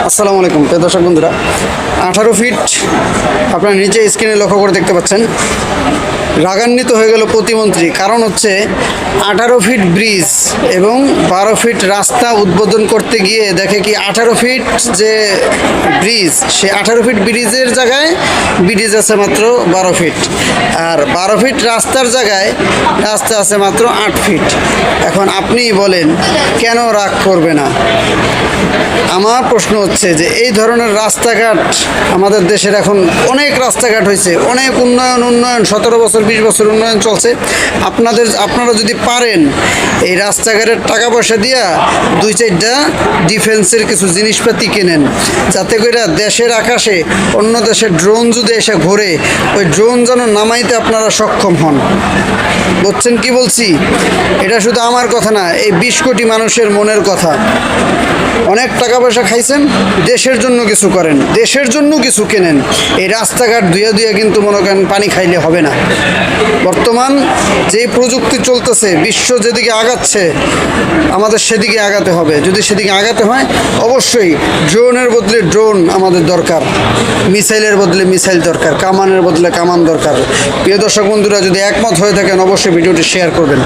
আসসালামু আলাইকুম প্রিয় দর্শক বন্ধুরা, 18 ফিট আপনারা নিচে স্ক্রিনে লক্ষ্য করে দেখতে পাচ্ছেন। রাগান্বিত হয়ে গেল প্রতিমন্ত্রী, কারণ হচ্ছে 18 ফিট ব্রিজ এবং 12 ফিট রাস্তা উদ্বোধন করতে গিয়ে দেখে কি 18 ফিট যে ব্রিজ, সে 18 ফিট ব্রিজের জায়গায় ব্রিজ আছে মাত্র 12 ফিট, আর 12 ফিট রাস্তার জায়গায় রাস্তা আছে মাত্র 8 ফিট। এখন আপনিই বলেন কেন রাগ করবে না? আমার প্রশ্ন হচ্ছে যে এই ধরনের রাস্তাঘাট আমাদের দেশের এখন অনেক রাস্তাঘাট হয়েছে, অনেক উন্নয়ন 17 বছর 20 বছর উন্নয়ন চলছে। আপনারা যদি পারেন এই রাস্তাঘাটের টাকা পয়সা দিয়া 2-4টা ডিফেন্সের কিছু জিনিসপাতি কেনেন, যাতে করে দেশের আকাশে অন্য দেশের ড্রোন যদি এসে ঘোরে ওই ড্রোন যেন নামাইতে আপনারা সক্ষম হন। বুঝছেন কি বলছি? এটা শুধু আমার কথা না, এই 20 কোটি মানুষের মনের কথা। অনেক টাকা পয়সা খাইছেন, দেশের জন্য কিছু করেন, দেশের জন্য কিছু কেনেন। এই রাস্তাঘাট ধুয়ে কিন্তু মনে করেন পানি খাইলে হবে না। বর্তমান যে প্রযুক্তি চলতেছে, বিশ্ব যেদিকে আগাচ্ছে আমাদের সেদিকে আগাতে হবে। যদি সেদিকে আগাতে হয় অবশ্যই ড্রোনের বদলে ড্রোন আমাদের দরকার, মিসাইলের বদলে মিসাইল দরকার, কামানের বদলে কামান দরকার। প্রিয় দর্শক বন্ধুরা, যদি একমত হয়ে থাকেন অবশ্যই ভিডিওটি শেয়ার করবেন।